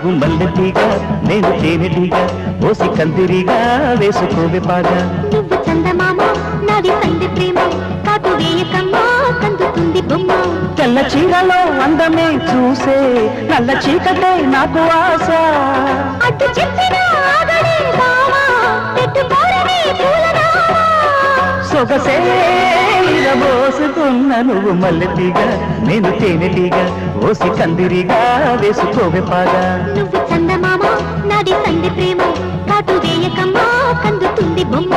నువ్వు మల్లెటీగా నేను తేనెటీగా ఓసి కందిరిగా వేసుకోవే పాగా. నువ్వు చందమామ నాది సంధి ప్రేమ కాటు వేయకమ్మా కందుతుంది బొమ్మ. తెల్ల చీరలో అందమే చూసే నల్ల చీకటే నాకు ఆశ. అటు చెప్పిన ఆగడే బావా పెట్టుకోరని పూలనామా. సొగసే పోసుకున్న నువ్వు మల్లెటీగా నేను తేనెటీగా ఓసి కందిరిగా వేసుకోవే పాగా. నువ్వు చందమామ నాది సంధి ప్రేమ కాటు వేయకమ్మా కందుతుంది బొమ్మ.